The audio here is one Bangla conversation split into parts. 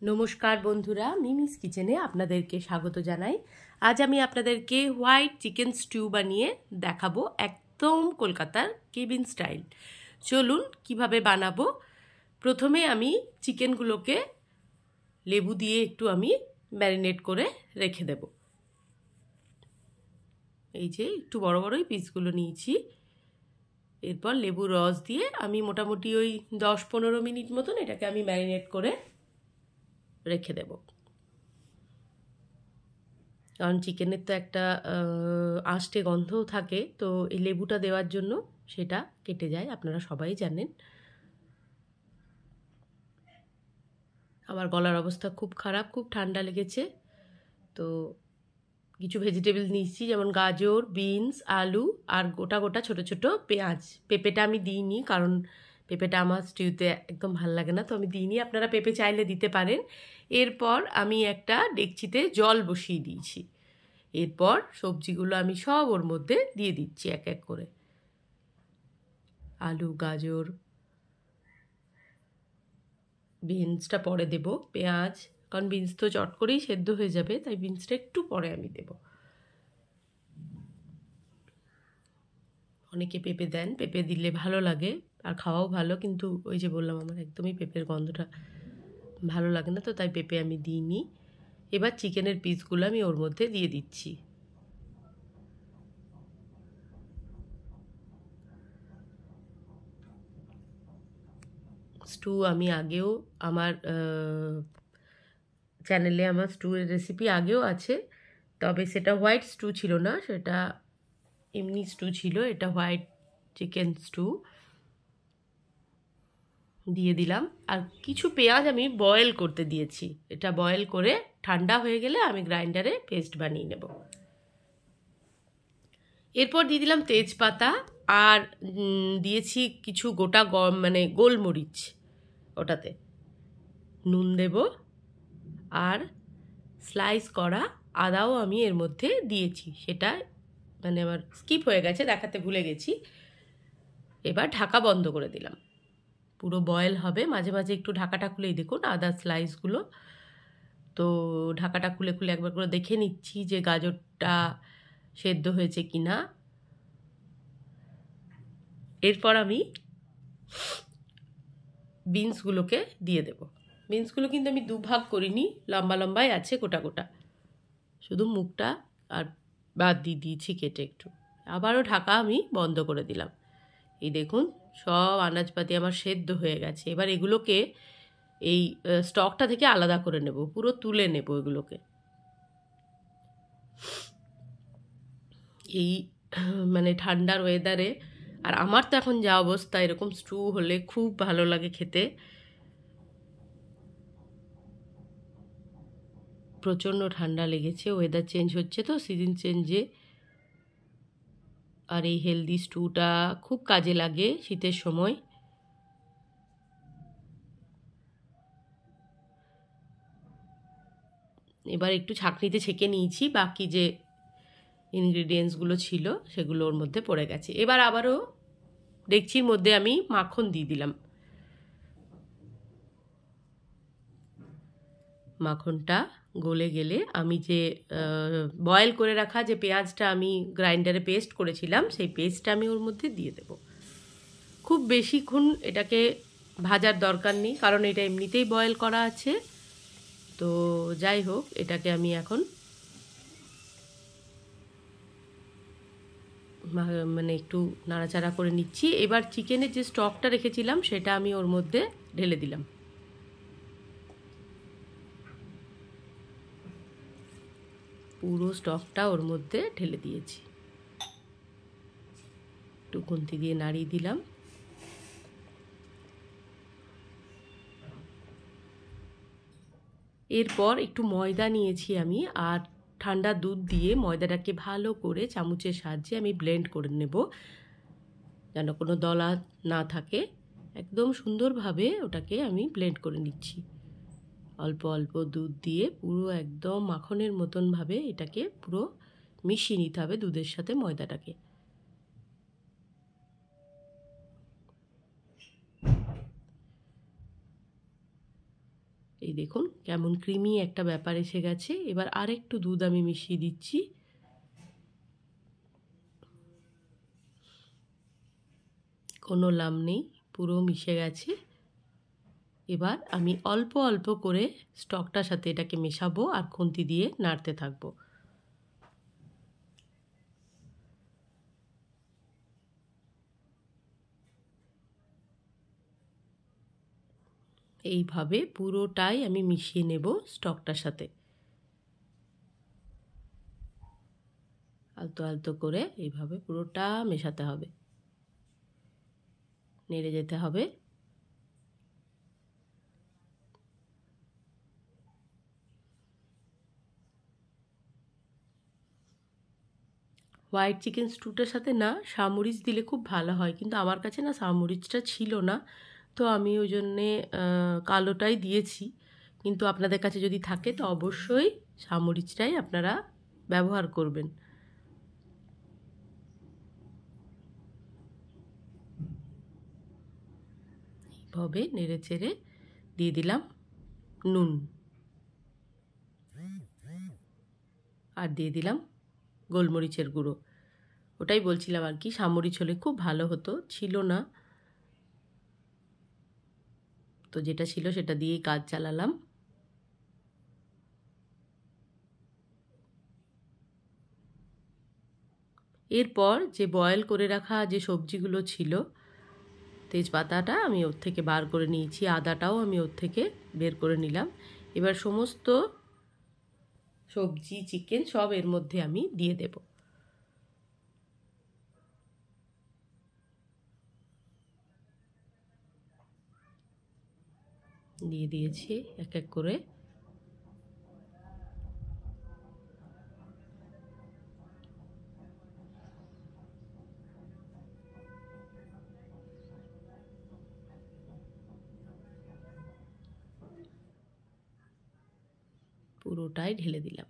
নমস্কার বন্ধুরা, মিমিস কিচেনে আপনাদেরকে স্বাগত জানাই। আজ আমি আপনাদেরকে হোয়াইট চিকেন স্টিউ বানিয়ে দেখাবো, একদম কলকাতার কেবিন স্টাইল। চলুন কিভাবে বানাবো। প্রথমে আমি চিকেনগুলোকে লেবু দিয়ে একটু আমি ম্যারিনেট করে রেখে দেব। এই যে একটু বড় বড়ই পিসগুলো নিয়েছি। এরপর লেবু রস দিয়ে আমি মোটামুটি ওই 10-15 মিনিট মতন এটাকে আমি ম্যারিনেট করে রেখে দেব। কারণ চিকেনের তো একটা আষ্টে গন্ধও থাকে, তো এই লেবুটা দেওয়ার জন্য সেটা কেটে যায়, আপনারা সবাই জানেন। আমার গলার অবস্থা খুব খারাপ, খুব ঠান্ডা লেগেছে। তো কিছু ভেজিটেবল নিয়েছি, যেমন গাজর, বিনস, আলু আর গোটা গোটা ছোট ছোট পেঁয়াজ। পেঁপেটা আমি দিইনি, কারণ পেঁপেটা আমার স্টিউতে একদম ভাল লাগে না, তো আমি দিইনি। আপনারা পেঁপে চাইলে দিতে পারেন। এরপর আমি একটা ডেকচিতে জল বসিয়ে দিয়েছি। এরপর সবজিগুলো আমি সব ওর মধ্যে দিয়ে দিচ্ছি এক এক করে। আলু, গাজর, বিনসটা পরে দেব, পেঁয়াজ, কারণ বিনস তো চট করেই সেদ্ধ হয়ে যাবে, তাই বিনসটা একটু পরে আমি দেব। অনেকে পেঁপে দেন, পেঁপে দিলে ভালো লাগে আর খাওয়াও ভালো, কিন্তু ওই যে বললাম আমার একদমই পেঁপের গন্ধটা ভালো লাগে না, তো তাই পেঁপে আমি দিইনি। এবার চিকেনের পিসগুলো আমি ওর মধ্যে দিয়ে দিচ্ছি। স্টু আমি আগেও আমার চ্যানেলে আমার স্টুয়ের রেসিপি আগেও আছে, তবে সেটা হোয়াইট স্টু ছিল না, সেটা এমনি স্টু ছিল। এটা হোয়াইট চিকেন স্টু দিয়ে দিলাম। আর কিছু পেঁয়াজ আমি বয়েল করতে দিয়েছি। এটা বয়েল করে ঠান্ডা হয়ে গেলে আমি গ্রাইন্ডারে পেস্ট বানিয়ে নেব। এরপর দিয়ে দিলাম তেজপাতা আর দিয়েছি কিছু গোটা মানে গোলমরিচ। ওটাতে নুন দেব আর স্লাইস করা আদাও আমি এর মধ্যে দিয়েছি। সেটা মানে আমার স্কিপ হয়ে গেছে, দেখাতে ভুলে গেছি। এবার ঢাকা বন্ধ করে দিলাম। পুরো বয়েল হবে, মাঝে মাঝে একটু ঢাকাটা খুলেই দেখুন আদা স্লাইসগুলো। তো ঢাকাটা খুলে খুলে একবার করে দেখে নিচ্ছি যে গাজরটা সেদ্ধ হয়েছে কি না। এরপর আমি বিনসগুলোকে দিয়ে দেব। বিনসগুলো কিন্তু আমি দুভাগ করিনি, লম্বা লম্বাই আছে গোটা গোটা, শুধু মুখটা আর বাদ দিয়ে দিয়েছি কেটে একটু। আবারও ঢাকা আমি বন্ধ করে দিলাম। এই দেখুন সব আনাজপাতি আমার সেদ্ধ হয়ে গেছে। এবার এগুলোকে এই স্টকটা থেকে আলাদা করে নেব, পুরো তুলে নেব এগুলোকে। এই মানে ঠান্ডার ওয়েদারে, আর আমার তো এখন যা অবস্থা, এরকম স্টু হলে খুব ভালো লাগে খেতে। প্রচণ্ড ঠান্ডা লেগেছে, ওয়েদার চেঞ্জ হচ্ছে তো, সিজন চেঞ্জে। আর এই হেলদি স্টুটা খুব কাজে লাগে শীতের সময়। এবার একটু ছাঁকনিতে ছেঁকে নিয়েছি, বাকি যে ইনগ্রিডিয়েন্টসগুলো ছিল সেগুলো ওর মধ্যে পড়ে গেছে। এবার আবারও ডেকচির মধ্যে আমি মাখন দিয়ে দিলাম। মাখনটা গলে গেলে আমি যে বয়েল করে রাখা যে পেঁয়াজটা আমি গ্রাইন্ডারে পেস্ট করেছিলাম, সেই পেস্টটা আমি ওর মধ্যে দিয়ে দেব। খুব বেশিক্ষণ এটাকে ভাজার দরকার নেই, কারণ এটা এমনিতেই বয়েল করা আছে। তো যাই হোক, এটাকে আমি এখন মানে একটু নাড়াচাড়া করে নিচ্ছি। এবার চিকেনের যে স্টকটা রেখেছিলাম সেটা আমি ওর মধ্যে ঢেলে দিলাম। পুরো স্টকটা ওর মধ্যে ঢেলে দিয়েছি। একটু খুন্তি দিয়ে নাড়িয়ে দিলাম। এরপর একটু ময়দা নিয়েছি আমি, আর ঠান্ডা দুধ দিয়ে ময়দাটাকে ভালো করে চামচের সাহায্যে আমি ব্লেন্ড করে নেব, যেন কোনো দলা না থাকে। একদম সুন্দরভাবে ওটাকে আমি ব্লেন্ড করে নিচ্ছি। অল্প অল্প দুধ দিয়ে পুরো একদম মাখনের মতনভাবে এটাকে পুরো মিশিয়ে নিতে হবে দুধের সাথে ময়দাটাকে। এই এই দেখুন কেমন ক্রিমি একটা ব্যাপার এসে গেছে। এবার আর একটু দুধ আমি মিশিয়ে দিচ্ছি। কোনো লাম নেই, পুরো মিশে গেছে। এবার আমি অল্প অল্প করে স্টকটার সাথে এটাকে মেশাবো আর খুন্তি দিয়ে নাড়তে থাকবো। এইভাবে পুরোটাই আমি মিশিয়ে নেব স্টকটার সাথে। আলতো আলতো করে এইভাবে পুরোটা মেশাতে হবে, নেড়ে যেতে হবে। হোয়াইট চিকেন স্টুটার সাথে না শামুরিচ দিলে খুব ভালো হয়, কিন্তু আমার কাছে না শামুরিচটা ছিল না, তো আমি ওই জন্যে কালোটাই দিয়েছি। কিন্তু আপনাদের কাছে যদি থাকে তো অবশ্যই শামুরিচটাই আপনারা ব্যবহার করবেন। এইভাবে নেড়ে চেড়ে দিয়ে দিলাম নুন, আর দিয়ে দিলাম গোলমরিচের গুঁড়ো। ওটাই বলছিলাম আর কি, শামুরিচ হলে খুব ভালো হতো, ছিল না, তো যেটা ছিল সেটা দিয়েই কাজ চালালাম। এরপর যে বয়েল করে রাখা যে সবজিগুলো ছিল, তেজপাতাটা আমি ওর থেকে বার করে নিয়েছি, আদাটাও আমি ওর থেকে বের করে নিলাম। এবার সমস্ত সবজি চিকেন সব এর মধ্যে আমি দিয়ে দেব। দিয়ে দিয়েছি এক এক করে। পুরোটাই ঢেলে দিলাম।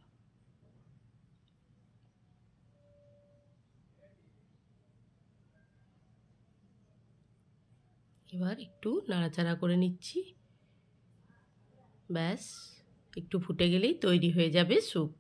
এবার একটু নাড়াচাড়া করে নিচ্ছি। ব্যাস, একটু ফুটে গেলেই তৈরি হয়ে যাবে স্যুপ।